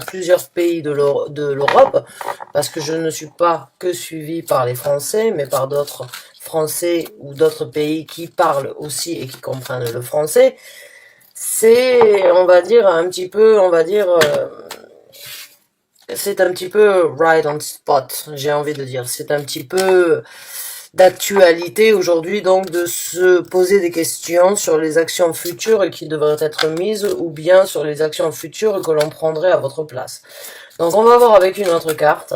plusieurs pays de l'Europe, parce que je ne suis pas que suivie par les Français, mais par d'autres Français ou d'autres pays qui parlent aussi et qui comprennent le français. C'est, on va dire, un petit peu, c'est un petit peu right on spot, j'ai envie de dire. C'est un petit peu d'actualité aujourd'hui, donc de se poser des questions sur les actions futures qui devraient être mises ou bien sur les actions futures que l'on prendrait à votre place. Donc on va voir avec une autre carte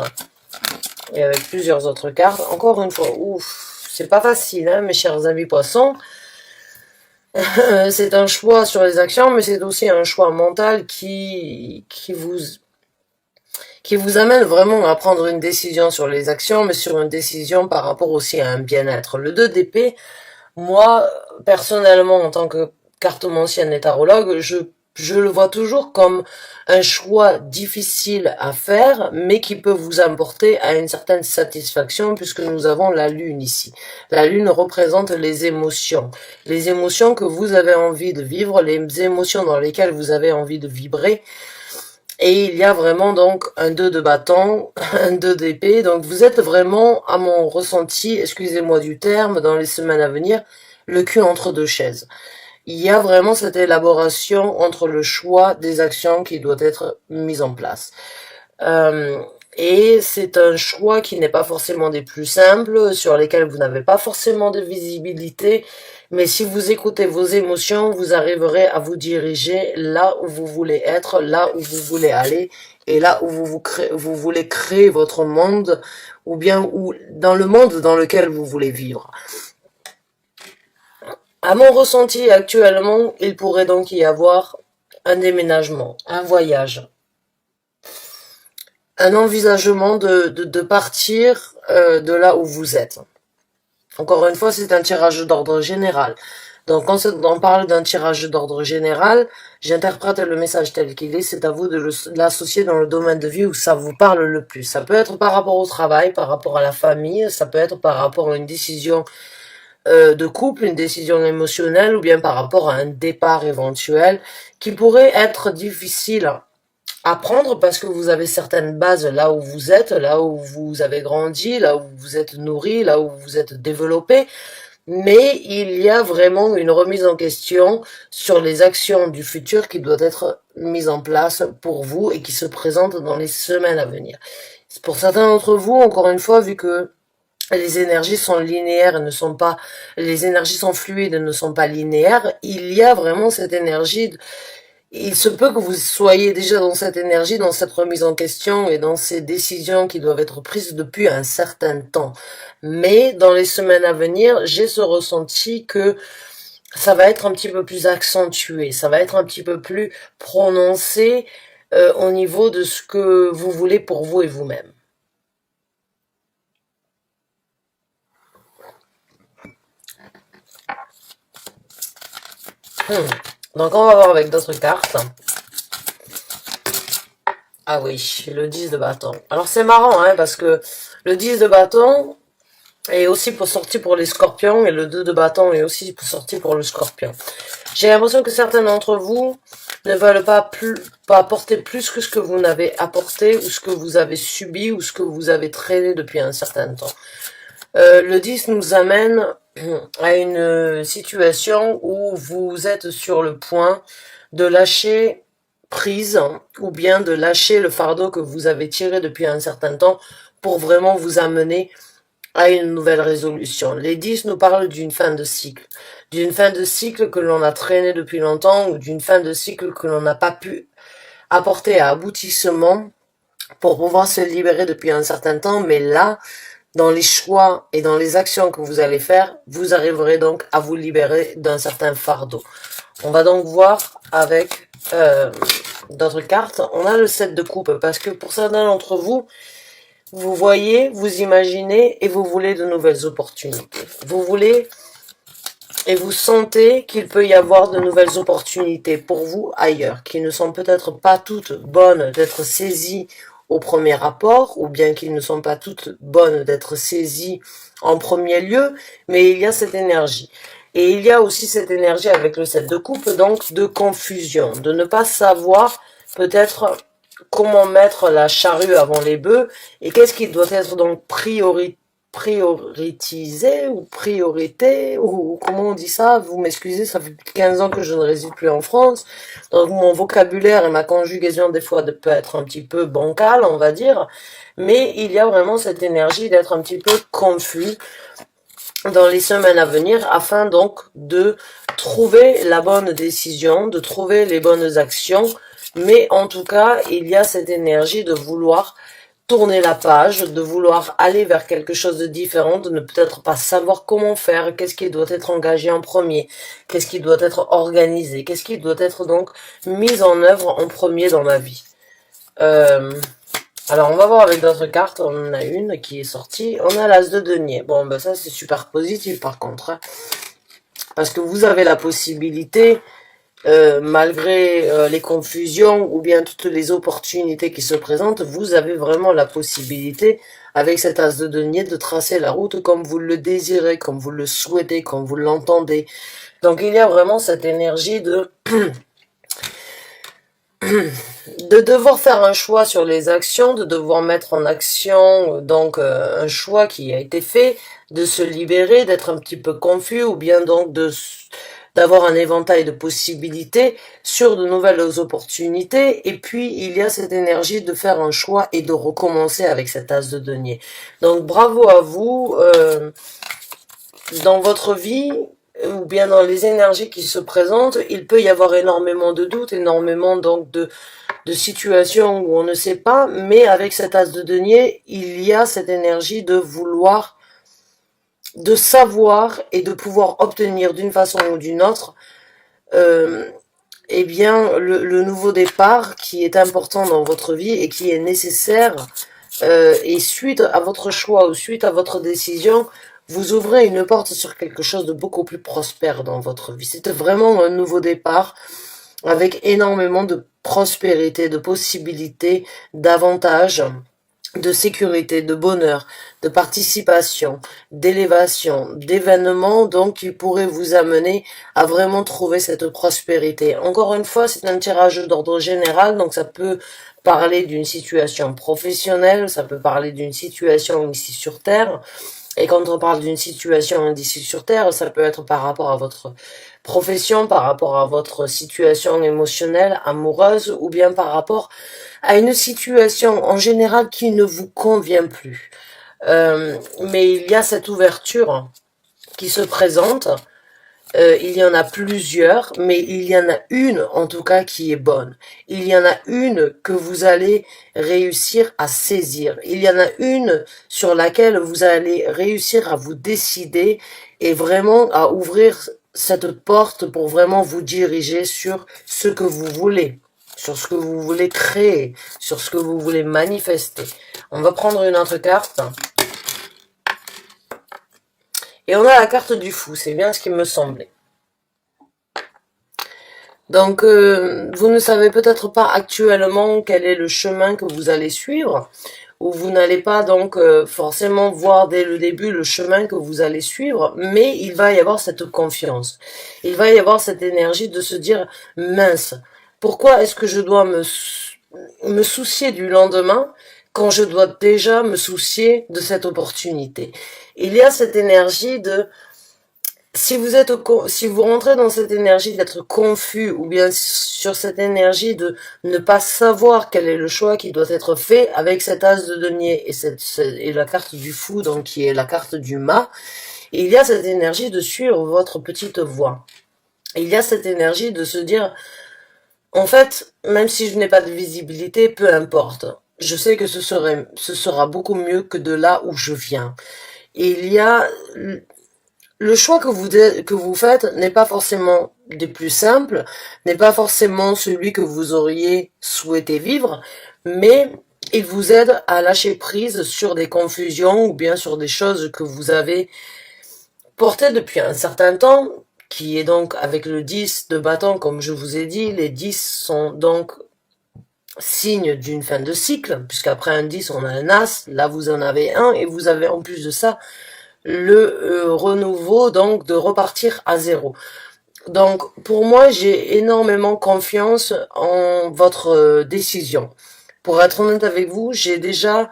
et avec plusieurs autres cartes. Encore une fois, ouf, c'est pas facile, hein, mes chers amis poissons. C'est un choix sur les actions, mais c'est aussi un choix mental qui vous amène vraiment à prendre une décision sur les actions, mais sur une décision par rapport aussi à un bien-être. Le 2 d'épée, moi, personnellement, en tant que cartomancienne et tarologue, je le vois toujours comme un choix difficile à faire, mais qui peut vous apporter à une certaine satisfaction, puisque nous avons la lune ici. La lune représente les émotions que vous avez envie de vivre, les émotions dans lesquelles vous avez envie de vibrer. Et il y a vraiment donc un 2 de bâton, un 2 d'épée. Donc vous êtes vraiment, à mon ressenti, excusez-moi du terme, dans les semaines à venir, le cul entre deux chaises. Il y a vraiment cette élaboration entre le choix des actions qui doit être mise en place. Et c'est un choix qui n'est pas forcément des plus simples, sur lesquels vous n'avez pas forcément de visibilité, mais si vous écoutez vos émotions, vous arriverez à vous diriger là où vous voulez être, là où vous voulez aller, et là où vous voulez créer votre monde, ou bien dans le monde dans lequel vous voulez vivre. À mon ressenti actuellement, il pourrait donc y avoir un déménagement, un voyage, un envisagement de partir de là où vous êtes. Encore une fois, c'est un tirage d'ordre général. Donc, quand on parle d'un tirage d'ordre général, j'interprète le message tel qu'il est. C'est à vous de l'associer dans le domaine de vie où ça vous parle le plus. Ça peut être par rapport au travail, par rapport à la famille, ça peut être par rapport à une décision de couple, une décision émotionnelle, ou bien par rapport à un départ éventuel qui pourrait être difficile à prendre parce que vous avez certaines bases là où vous êtes, là où vous avez grandi, là où vous êtes nourri, là où vous êtes développé. Mais il y a vraiment une remise en question sur les actions du futur qui doivent être mises en place pour vous et qui se présentent dans les semaines à venir. Pour certains d'entre vous, encore une fois, vu que les énergies sont linéaires et ne sont pas, les énergies sont fluides et ne sont pas linéaires, il y a vraiment cette énergie. Il se peut que vous soyez déjà dans cette énergie, dans cette remise en question et dans ces décisions qui doivent être prises depuis un certain temps. Mais dans les semaines à venir, j'ai ce ressenti que ça va être un petit peu plus accentué, ça va être un petit peu plus prononcé au niveau de ce que vous voulez pour vous et vous-même. Donc on va voir avec d'autres cartes. Ah oui, le 10 de bâton. Alors c'est marrant, hein, parce que le 10 de bâton est aussi sorti pour les scorpions et le 2 de bâton est aussi sorti pour le scorpion. J'ai l'impression que certains d'entre vous ne veulent pas apporter plus que ce que vous n'avez apporté ou ce que vous avez subi ou ce que vous avez traîné depuis un certain temps. Le 10 nous amène à une situation où vous êtes sur le point de lâcher prise ou bien de lâcher le fardeau que vous avez tiré depuis un certain temps pour vraiment vous amener à une nouvelle résolution. Les 10 nous parlent d'une fin de cycle que l'on a traîné depuis longtemps ou d'une fin de cycle que l'on n'a pas pu apporter à aboutissement pour pouvoir se libérer depuis un certain temps, mais là, dans les choix et dans les actions que vous allez faire, vous arriverez donc à vous libérer d'un certain fardeau. On va donc voir avec d'autres cartes. On a le 7 de coupe parce que pour certains d'entre vous, vous voyez, vous imaginez et vous voulez de nouvelles opportunités. Vous voulez et vous sentez qu'il peut y avoir de nouvelles opportunités pour vous ailleurs, qui ne sont peut-être pas toutes bonnes d'être saisies au premier rapport, ou bien qu'ils ne sont pas toutes bonnes d'être saisies en premier lieu, mais il y a cette énergie. Et il y a aussi cette énergie avec le 7 de coupe, donc de confusion, de ne pas savoir peut-être comment mettre la charrue avant les bœufs et qu'est-ce qui doit être donc prioritisé ou priorité ou comment on dit ça, vous m'excusez, ça fait plus de 15 ans que je ne réside plus en France, donc mon vocabulaire et ma conjugaison des fois peut être un petit peu bancal, on va dire, mais il y a vraiment cette énergie d'être un petit peu confus dans les semaines à venir afin donc de trouver la bonne décision, de trouver les bonnes actions, mais en tout cas, il y a cette énergie de vouloir tourner la page, de vouloir aller vers quelque chose de différent, de ne peut-être pas savoir comment faire, qu'est-ce qui doit être engagé en premier, qu'est-ce qui doit être organisé, qu'est-ce qui doit être donc mis en œuvre en premier dans ma vie. Alors, on va voir avec d'autres cartes. On en a une qui est sortie. On a l'As de denier. Bon, ben ça, c'est super positif, par contre. Hein, parce que vous avez la possibilité, malgré les confusions ou bien toutes les opportunités qui se présentent, vous avez vraiment la possibilité, avec cet As de denier, de tracer la route comme vous le désirez, comme vous le souhaitez, comme vous l'entendez. Donc, il y a vraiment cette énergie de... de devoir faire un choix sur les actions, de devoir mettre en action donc un choix qui a été fait, de se libérer, d'être un petit peu confus ou bien donc d'avoir un éventail de possibilités sur de nouvelles opportunités. Et puis il y a cette énergie de faire un choix et de recommencer avec cet As de denier. Donc bravo à vous. Dans votre vie, ou bien dans les énergies qui se présentent, il peut y avoir énormément de doutes, énormément donc de situations où on ne sait pas, mais avec cet As de denier, il y a cette énergie de vouloir, de savoir et de pouvoir obtenir d'une façon ou d'une autre, eh bien, le nouveau départ qui est important dans votre vie et qui est nécessaire, et suite à votre choix ou suite à votre décision, vous ouvrez une porte sur quelque chose de beaucoup plus prospère dans votre vie. C'est vraiment un nouveau départ avec énormément de prospérité, de possibilités, d'avantages, de sécurité, de bonheur, de participation, d'élévation, d'événements donc qui pourraient vous amener à vraiment trouver cette prospérité. Encore une fois, c'est un tirage d'ordre général, donc ça peut parler d'une situation professionnelle, ça peut parler d'une situation ici sur Terre, et quand on parle d'une situation d'ici sur Terre, ça peut être par rapport à votre profession, par rapport à votre situation émotionnelle, amoureuse, ou bien par rapport à une situation en général qui ne vous convient plus. Mais il y a cette ouverture qui se présente. Il y en a plusieurs, mais il y en a une en tout cas qui est bonne. Il y en a une que vous allez réussir à saisir. Il y en a une sur laquelle vous allez réussir à vous décider et vraiment à ouvrir cette porte pour vraiment vous diriger sur ce que vous voulez, sur ce que vous voulez créer, sur ce que vous voulez manifester. On va prendre une autre carte. Et on a la carte du fou, c'est bien ce qui me semblait. Donc, vous ne savez peut-être pas actuellement quel est le chemin que vous allez suivre, ou vous n'allez pas donc forcément voir dès le début le chemin que vous allez suivre, mais il va y avoir cette confiance. Il va y avoir cette énergie de se dire, mince, pourquoi est-ce que je dois me soucier du lendemain quand je dois déjà me soucier de cette opportunité? Il y a cette énergie de, si vous rentrez dans cette énergie d'être confus, ou bien sur cette énergie de ne pas savoir quel est le choix qui doit être fait, avec cet As de denier et la carte du fou, donc qui est la carte du mât, il y a cette énergie de suivre votre petite voie. Il y a cette énergie de se dire, en fait, même si je n'ai pas de visibilité, peu importe. Je sais que ce sera beaucoup mieux que de là où je viens. Et il y a le choix que vous faites n'est pas forcément des plus simples, n'est pas forcément celui que vous auriez souhaité vivre, mais il vous aide à lâcher prise sur des confusions ou bien sur des choses que vous avez portées depuis un certain temps, qui est donc avec le 10 de bâton, comme je vous ai dit. Les 10 sont donc signe d'une fin de cycle, puisqu'après un 10 on a un As, là vous en avez un, et vous avez en plus de ça le renouveau, donc de repartir à zéro. Donc pour moi, j'ai énormément confiance en votre décision. Pour être honnête avec vous, j'ai déjà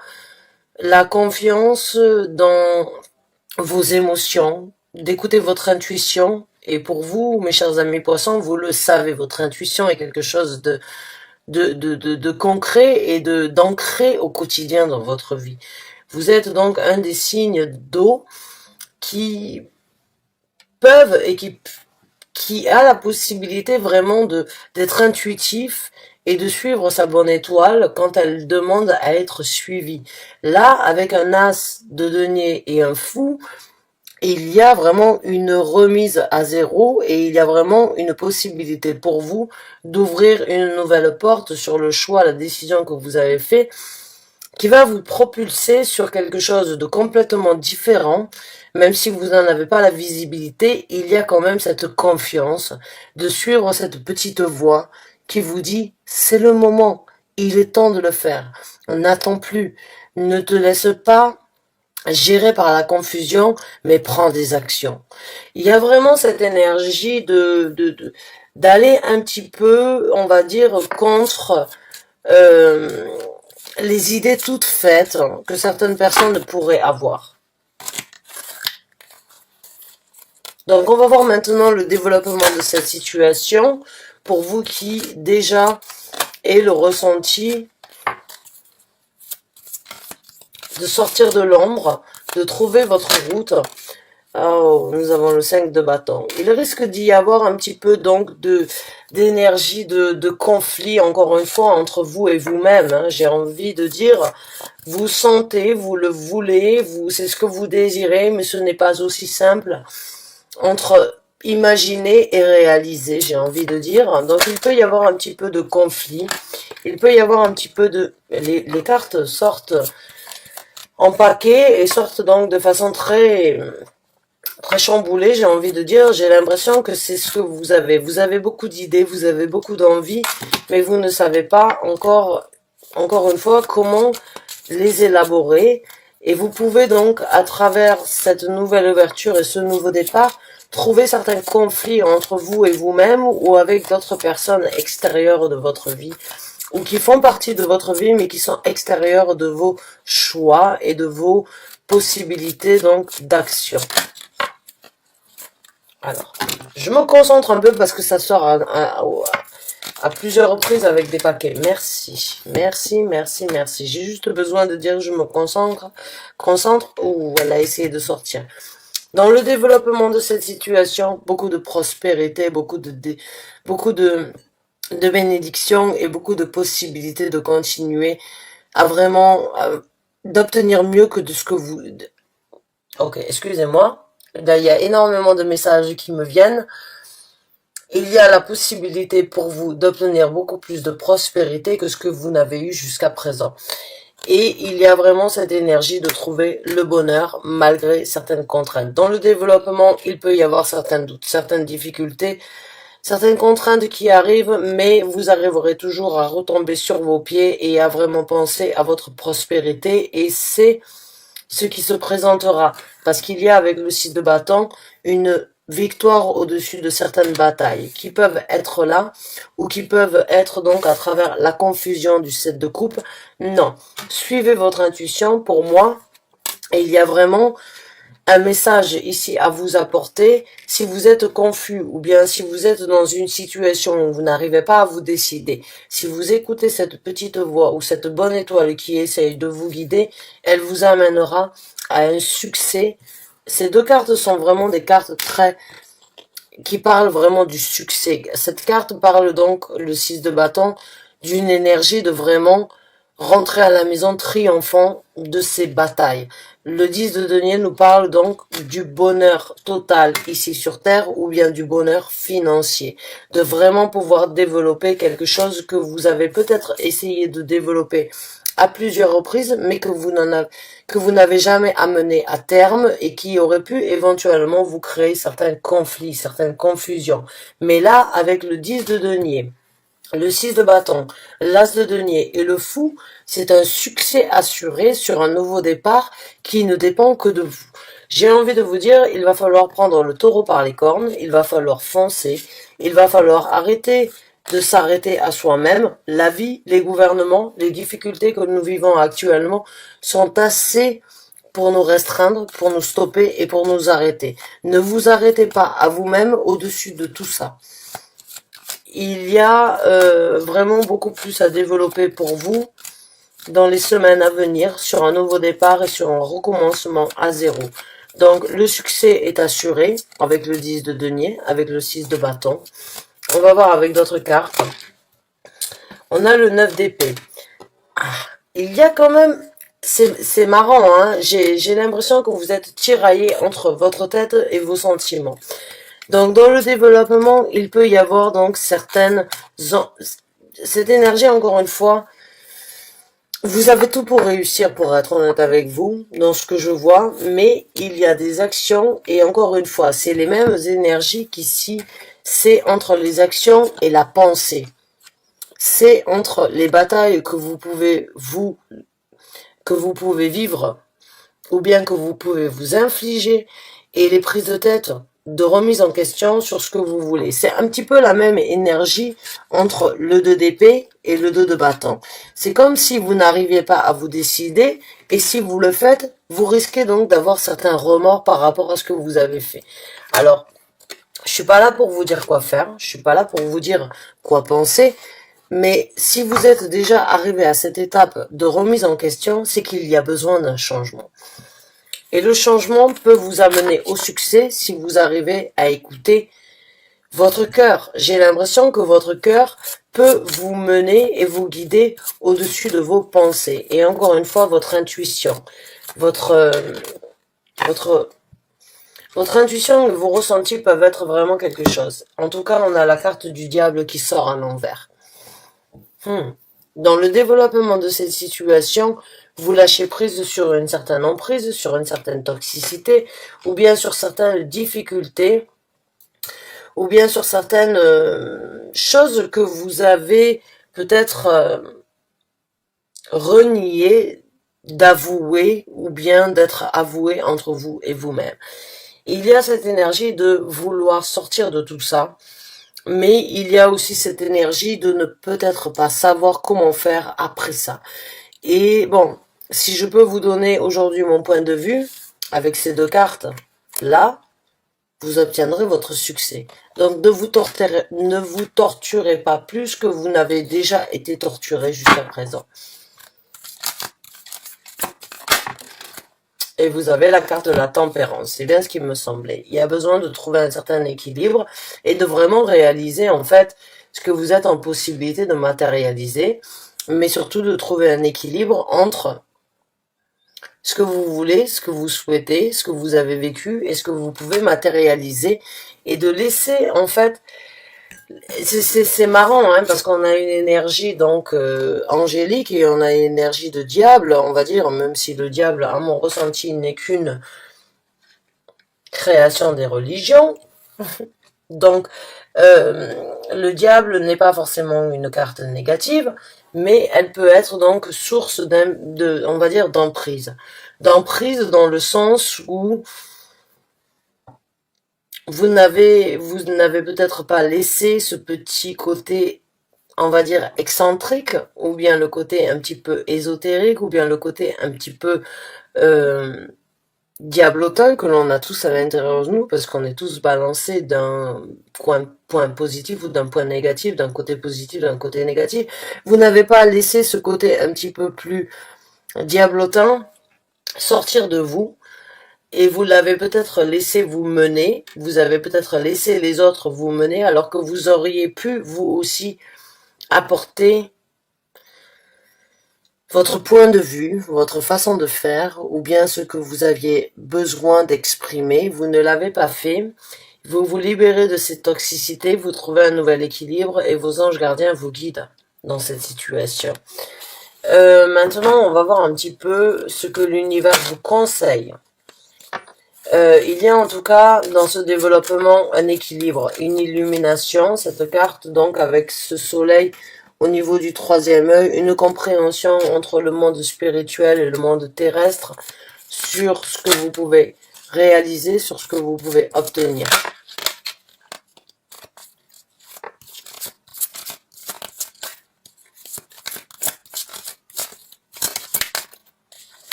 la confiance dans vos émotions, d'écouter votre intuition. Et pour vous, mes chers amis poissons, vous le savez, votre intuition est quelque chose de concret et d'ancré au quotidien dans votre vie. Vous êtes donc un des signes d'eau qui peuvent et qui a la possibilité vraiment d'être intuitif et de suivre sa bonne étoile quand elle demande à être suivie. Là, avec un as de denier et un fou, il y a vraiment une remise à zéro et il y a vraiment une possibilité pour vous d'ouvrir une nouvelle porte sur le choix, la décision que vous avez fait, qui va vous propulser sur quelque chose de complètement différent. Même si vous n'en avez pas la visibilité, il y a quand même cette confiance de suivre cette petite voix qui vous dit c'est le moment, il est temps de le faire. On n'attend plus. Ne te laisse pas gérer par la confusion, mais prends des actions. Il y a vraiment cette énergie d'aller un petit peu, on va dire, contre les idées toutes faites que certaines personnes pourraient avoir. Donc on va voir maintenant le développement de cette situation pour vous qui déjà avez le ressenti de sortir de l'ombre, de trouver votre route. Oh, nous avons le 5 de bâton. Il risque d'y avoir un petit peu donc d'énergie de conflit, encore une fois, entre vous et vous-même. Hein. J'ai envie de dire, vous sentez, vous le voulez, c'est ce que vous désirez, mais ce n'est pas aussi simple entre imaginer et réaliser, j'ai envie de dire. Donc il peut y avoir un petit peu de conflit, il peut y avoir un petit peu de... Les cartes sortent en paquet et sortent donc de façon très chamboulée, j'ai envie de dire. J'ai l'impression que c'est ce que vous avez. Vous avez beaucoup d'idées, vous avez beaucoup d'envie, mais vous ne savez pas encore une fois, comment les élaborer. Et vous pouvez donc, à travers cette nouvelle ouverture et ce nouveau départ, trouver certains conflits entre vous et vous-même ou avec d'autres personnes extérieures de votre vie ou qui font partie de votre vie mais qui sont extérieures de vos choix et de vos possibilités donc d'action. Alors, je me concentre un peu parce que ça sort à plusieurs reprises avec des paquets. Merci, merci, merci, merci. J'ai juste besoin de dire que je me concentre, ou elle a essayé de sortir. Dans le développement de cette situation, beaucoup de prospérité, beaucoup de bénédictions et beaucoup de possibilités de continuer à vraiment d'obtenir mieux que de ce que vous... Ok, excusez-moi. Là, il y a énormément de messages qui me viennent. Il y a la possibilité pour vous d'obtenir beaucoup plus de prospérité que ce que vous n'avez eu jusqu'à présent. Et il y a vraiment cette énergie de trouver le bonheur malgré certaines contraintes. Dans le développement, il peut y avoir certains doutes, certaines difficultés, certaines contraintes qui arrivent, mais vous arriverez toujours à retomber sur vos pieds et à vraiment penser à votre prospérité. Et c'est ce qui se présentera. Parce qu'il y a avec le 6 de bâton une victoire au-dessus de certaines batailles qui peuvent être là ou qui peuvent être donc à travers la confusion du 7 de coupe. Non, suivez votre intuition. Pour moi, et il y a vraiment un message ici à vous apporter. Si vous êtes confus ou bien si vous êtes dans une situation où vous n'arrivez pas à vous décider, si vous écoutez cette petite voix ou cette bonne étoile qui essaye de vous guider, elle vous amènera à un succès. Ces deux cartes sont vraiment des cartes qui parlent vraiment du succès. Cette carte parle donc, le 6 de bâton, d'une énergie de vraiment rentrer à la maison triomphant de ces batailles. Le 10 de denier nous parle donc du bonheur total ici sur Terre ou bien du bonheur financier. De vraiment pouvoir développer quelque chose que vous avez peut-être essayé de développer à plusieurs reprises, mais que vous n'avez jamais amené à terme et qui aurait pu éventuellement vous créer certains conflits, certaines confusions. Mais là, avec le 10 de denier, le 6 de bâton, l'as de denier et le fou, c'est un succès assuré sur un nouveau départ qui ne dépend que de vous. J'ai envie de vous dire, il va falloir prendre le taureau par les cornes, il va falloir foncer, il va falloir arrêter de s'arrêter à soi-même. La vie, les gouvernements, les difficultés que nous vivons actuellement sont assez pour nous restreindre, pour nous stopper et pour nous arrêter. Ne vous arrêtez pas à vous-même au-dessus de tout ça. Il y a vraiment beaucoup plus à développer pour vous dans les semaines à venir sur un nouveau départ et sur un recommencement à zéro. Donc le succès est assuré avec le 10 de denier, avec le 6 de bâton. On va voir avec d'autres cartes. On a le 9 d'épée. Il y a quand même... C'est marrant, hein. J'ai l'impression que vous êtes tiraillé entre votre tête et vos sentiments. Donc dans le développement, il peut y avoir donc certaines... Cette énergie, encore une fois, vous avez tout pour réussir, pour être honnête avec vous, dans ce que je vois, mais il y a des actions, et encore une fois, c'est les mêmes énergies qu'ici, c'est entre les actions et la pensée. C'est entre les batailles que vous pouvez vivre, ou bien que vous pouvez vous infliger, et les prises de tête de remise en question sur ce que vous voulez. C'est un petit peu la même énergie entre le 2 d'épée et le 2 de bâton. C'est comme si vous n'arriviez pas à vous décider, et si vous le faites, vous risquez donc d'avoir certains remords par rapport à ce que vous avez fait. Alors, je suis pas là pour vous dire quoi faire, je suis pas là pour vous dire quoi penser, mais si vous êtes déjà arrivé à cette étape de remise en question, c'est qu'il y a besoin d'un changement. Et le changement peut vous amener au succès si vous arrivez à écouter votre cœur. J'ai l'impression que votre cœur peut vous mener et vous guider au-dessus de vos pensées. Et encore une fois, votre intuition. Votre intuition et vos ressentis peuvent être vraiment quelque chose. En tout cas, on a la carte du diable qui sort à l'envers. Dans le développement de cette situation, vous lâchez prise sur une certaine emprise, sur une certaine toxicité, ou bien sur certaines difficultés, ou bien sur certaines choses que vous avez peut-être reniées d'avouer, ou bien d'être avoué entre vous et vous-même. Il y a cette énergie de vouloir sortir de tout ça, mais il y a aussi cette énergie de ne peut-être pas savoir comment faire après ça. Et bon, si je peux vous donner aujourd'hui mon point de vue, avec ces deux cartes, là, vous obtiendrez votre succès. Donc ne vous torturez pas plus que vous n'avez déjà été torturé jusqu'à présent. Et vous avez la carte de la tempérance, c'est bien ce qui me semblait. Il y a besoin de trouver un certain équilibre et de vraiment réaliser en fait ce que vous êtes en possibilité de matérialiser, mais surtout de trouver un équilibre entre ce que vous voulez, ce que vous souhaitez, ce que vous avez vécu et ce que vous pouvez matérialiser et de laisser en fait... C'est marrant, hein, parce qu'on a une énergie donc angélique et on a une énergie de diable, on va dire, même si le diable, à mon ressenti, n'est qu'une création des religions. Donc, le diable n'est pas forcément une carte négative, mais elle peut être donc source on va dire, d'emprise. D'emprise dans le sens où vous n'avez peut-être pas laissé ce petit côté, on va dire, excentrique, ou bien le côté un petit peu ésotérique, ou bien le côté un petit peu diablotin que l'on a tous à l'intérieur de nous, parce qu'on est tous balancés d'un point positif ou d'un point négatif, d'un côté positif, d'un côté négatif. Vous n'avez pas laissé ce côté un petit peu plus diablotin sortir de vous, et vous l'avez peut-être laissé vous mener, vous avez peut-être laissé les autres vous mener, alors que vous auriez pu, vous aussi, apporter votre point de vue, votre façon de faire, ou bien ce que vous aviez besoin d'exprimer. Vous ne l'avez pas fait. Vous vous libérez de cette toxicité, vous trouvez un nouvel équilibre, et vos anges gardiens vous guident dans cette situation. Maintenant, on va voir un petit peu ce que l'univers vous conseille. Il y a en tout cas dans ce développement un équilibre, une illumination, cette carte donc avec ce soleil au niveau du troisième œil, une compréhension entre le monde spirituel et le monde terrestre sur ce que vous pouvez réaliser, sur ce que vous pouvez obtenir.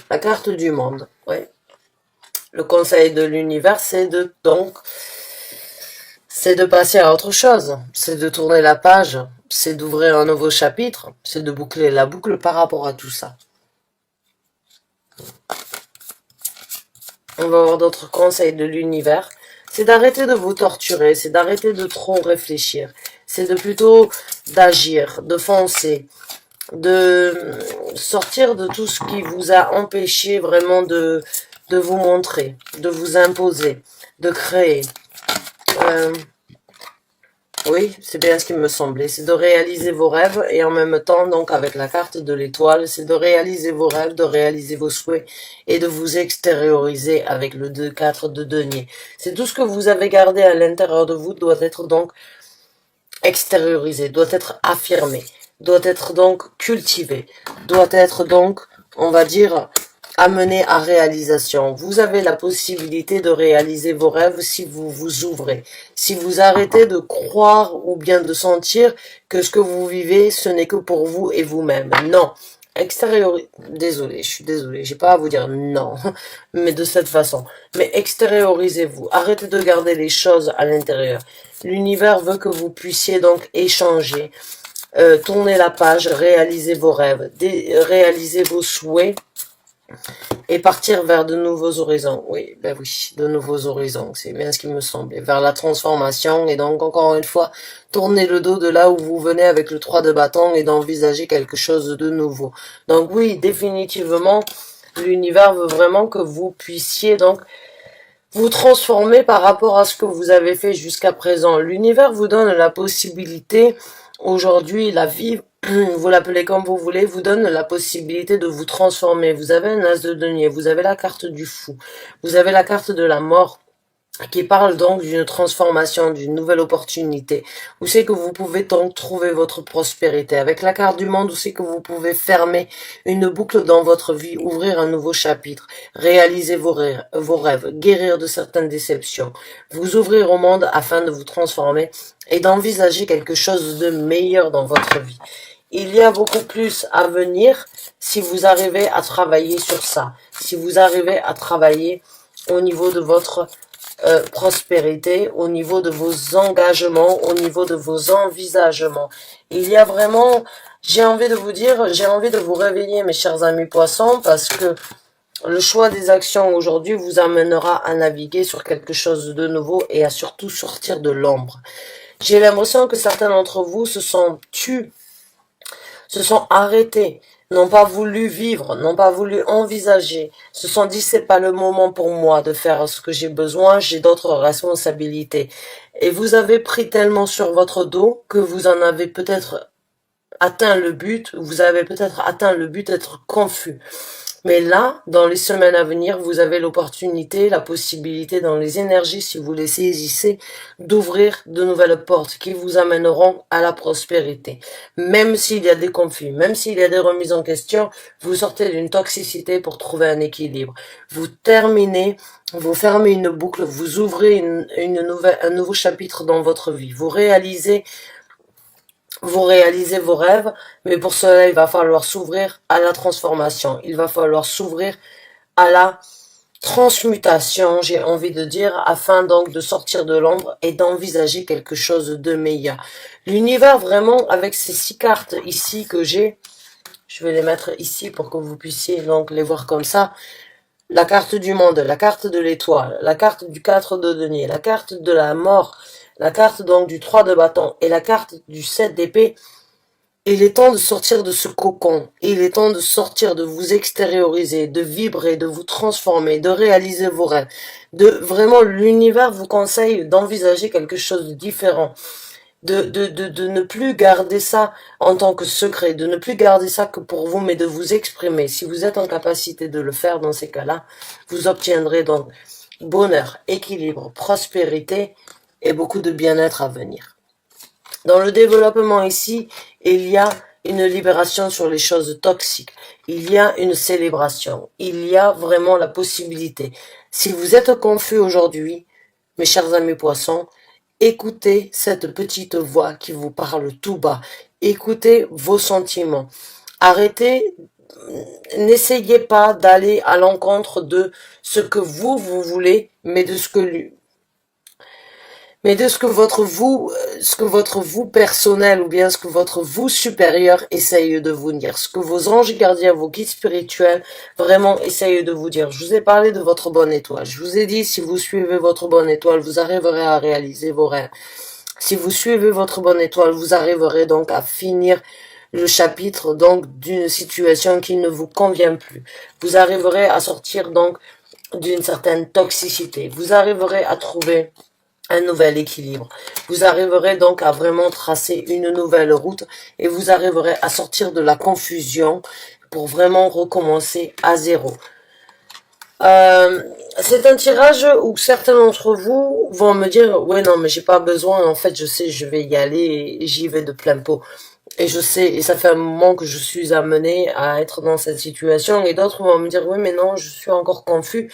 La carte du monde, oui. Le conseil de l'univers, c'est de passer à autre chose. C'est de tourner la page. C'est d'ouvrir un nouveau chapitre. C'est de boucler la boucle par rapport à tout ça. On va avoir d'autres conseils de l'univers. C'est d'arrêter de vous torturer. C'est d'arrêter de trop réfléchir. C'est de plutôt d'agir, de foncer, de sortir de tout ce qui vous a empêché vraiment de vous montrer, de vous imposer, de créer. Oui, c'est bien ce qui me semblait. C'est de réaliser vos rêves et en même temps, donc avec la carte de l'étoile, c'est de réaliser vos rêves, de réaliser vos souhaits et de vous extérioriser avec le 2-4 de denier. C'est tout ce que vous avez gardé à l'intérieur de vous doit être donc extériorisé, doit être affirmé, doit être donc cultivé, doit être donc, on va dire, amené à réalisation. Vous avez la possibilité de réaliser vos rêves si vous vous ouvrez, si vous arrêtez de croire ou bien de sentir que ce que vous vivez, ce n'est que pour vous et vous-même. Non. Désolé, je suis désolée, j'ai pas à vous dire non, mais de cette façon. Mais extériorisez-vous, arrêtez de garder les choses à l'intérieur. L'univers veut que vous puissiez donc échanger, tourner la page, réaliser vos rêves, réaliser vos souhaits, et partir vers de nouveaux horizons. Oui, ben oui, de nouveaux horizons, c'est bien ce qui me semblait. Vers la transformation, et donc encore une fois, tourner le dos de là où vous venez avec le 3 de bâton et d'envisager quelque chose de nouveau. Donc oui, définitivement, l'univers veut vraiment que vous puissiez donc vous transformer par rapport à ce que vous avez fait jusqu'à présent. L'univers vous donne la possibilité, aujourd'hui, la vie, vous l'appelez comme vous voulez, vous donne la possibilité de vous transformer. Vous avez un as de denier, vous avez la carte du fou, vous avez la carte de la mort, qui parle donc d'une transformation, d'une nouvelle opportunité. Où c'est que vous pouvez donc trouver votre prospérité. Avec la carte du monde, où c'est que vous pouvez fermer une boucle dans votre vie, ouvrir un nouveau chapitre, réaliser vos rêves, guérir de certaines déceptions, vous ouvrir au monde afin de vous transformer et d'envisager quelque chose de meilleur dans votre vie. Il y a beaucoup plus à venir si vous arrivez à travailler sur ça, si vous arrivez à travailler au niveau de votre prospérité, au niveau de vos engagements, au niveau de vos envisagements. Il y a vraiment, j'ai envie de vous dire, j'ai envie de vous réveiller mes chers amis poissons, parce que le choix des actions aujourd'hui vous amènera à naviguer sur quelque chose de nouveau et à surtout sortir de l'ombre. J'ai l'impression que certains d'entre vous se sont arrêtés, n'ont pas voulu vivre, n'ont pas voulu envisager, se sont dit c'est pas le moment pour moi de faire ce que j'ai besoin, j'ai d'autres responsabilités. Et vous avez pris tellement sur votre dos que vous en avez peut-être atteint le but, vous avez peut-être atteint le but d'être confus. Mais là, dans les semaines à venir, vous avez l'opportunité, la possibilité dans les énergies, si vous les saisissez, d'ouvrir de nouvelles portes qui vous amèneront à la prospérité. Même s'il y a des conflits, même s'il y a des remises en question, vous sortez d'une toxicité pour trouver un équilibre. Vous terminez, vous fermez une boucle, vous ouvrez un nouveau chapitre dans votre vie. Vous réalisez vos rêves, mais pour cela, il va falloir s'ouvrir à la transformation. Il va falloir s'ouvrir à la transmutation, j'ai envie de dire, afin donc de sortir de l'ombre et d'envisager quelque chose de meilleur. L'univers, vraiment, avec ces 6 cartes ici que j'ai, je vais les mettre ici pour que vous puissiez donc les voir comme ça. La carte du monde, la carte de l'étoile, la carte du 4 de denier, la carte de la mort, la carte donc du 3 de bâton et la carte du 7 d'épée. Il est temps de sortir de ce cocon. Il est temps de sortir, de vous extérioriser, de vibrer, de vous transformer, de réaliser vos rêves. Vraiment, l'univers vous conseille d'envisager quelque chose de différent. De ne plus garder ça en tant que secret, de ne plus garder ça que pour vous, mais de vous exprimer. Si vous êtes en capacité de le faire dans ces cas-là, vous obtiendrez donc bonheur, équilibre, prospérité et beaucoup de bien-être à venir. Dans le développement ici, il y a une libération sur les choses toxiques. Il y a une célébration. Il y a vraiment la possibilité. Si vous êtes confus aujourd'hui, mes chers amis poissons, écoutez cette petite voix qui vous parle tout bas. Écoutez vos sentiments. Arrêtez n'essayez pas d'aller à l'encontre de ce que vous voulez, mais de ce que lui, mais de ce que votre vous personnel ou bien ce que votre vous supérieur essaye de vous dire, ce que vos anges gardiens, vos guides spirituels vraiment essayent de vous dire. Je vous ai parlé de votre bonne étoile. Je vous ai dit, si vous suivez votre bonne étoile, vous arriverez à réaliser vos rêves. Si vous suivez votre bonne étoile, vous arriverez donc à finir le chapitre donc d'une situation qui ne vous convient plus. Vous arriverez à sortir donc d'une certaine toxicité. Vous arriverez à trouver un nouvel équilibre. Vous arriverez donc à vraiment tracer une nouvelle route et vous arriverez à sortir de la confusion pour vraiment recommencer à zéro. C'est un tirage où certains d'entre vous vont me dire ouais non mais j'ai pas besoin, en fait je sais je vais y aller et j'y vais de plein pot. Et je sais, et ça fait un moment que je suis amenée à être dans cette situation, et d'autres vont me dire oui mais non je suis encore confus.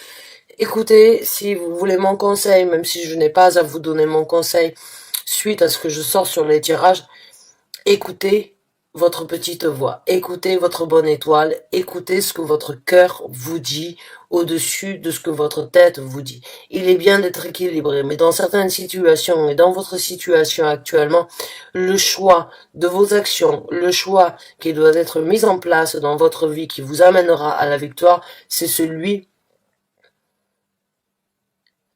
Écoutez, si vous voulez mon conseil, même si je n'ai pas à vous donner mon conseil suite à ce que je sors sur les tirages, écoutez votre petite voix, écoutez votre bonne étoile, écoutez ce que votre cœur vous dit au-dessus de ce que votre tête vous dit. Il est bien d'être équilibré, mais dans certaines situations et dans votre situation actuellement, le choix de vos actions, le choix qui doit être mis en place dans votre vie qui vous amènera à la victoire, c'est celui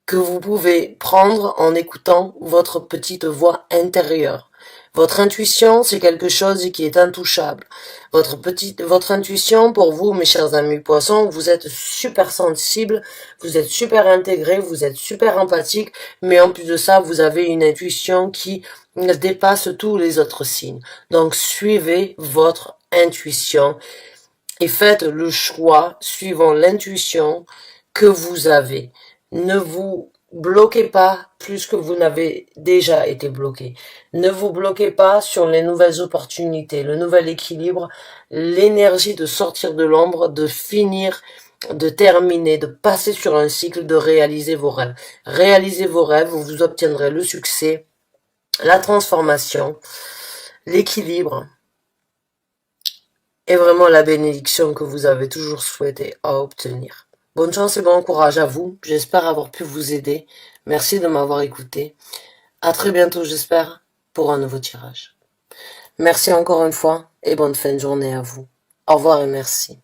que vous pouvez prendre en écoutant votre petite voix intérieure. Votre intuition, c'est quelque chose qui est intouchable. Votre intuition, pour vous, mes chers amis poissons, vous êtes super sensible, vous êtes super intégré, vous êtes super empathique, mais en plus de ça, vous avez une intuition qui dépasse tous les autres signes. Donc, suivez votre intuition et faites le choix suivant l'intuition que vous avez. Ne vous bloquez pas plus que vous n'avez déjà été bloqué. Ne vous bloquez pas sur les nouvelles opportunités, le nouvel équilibre, l'énergie de sortir de l'ombre, de finir, de terminer, de passer sur un cycle, de réaliser vos rêves. Réalisez vos rêves, vous obtiendrez le succès, la transformation, l'équilibre et vraiment la bénédiction que vous avez toujours souhaité à obtenir. Bonne chance et bon courage à vous. J'espère avoir pu vous aider. Merci de m'avoir écouté. À très bientôt, j'espère, pour un nouveau tirage. Merci encore une fois et bonne fin de journée à vous. Au revoir et merci.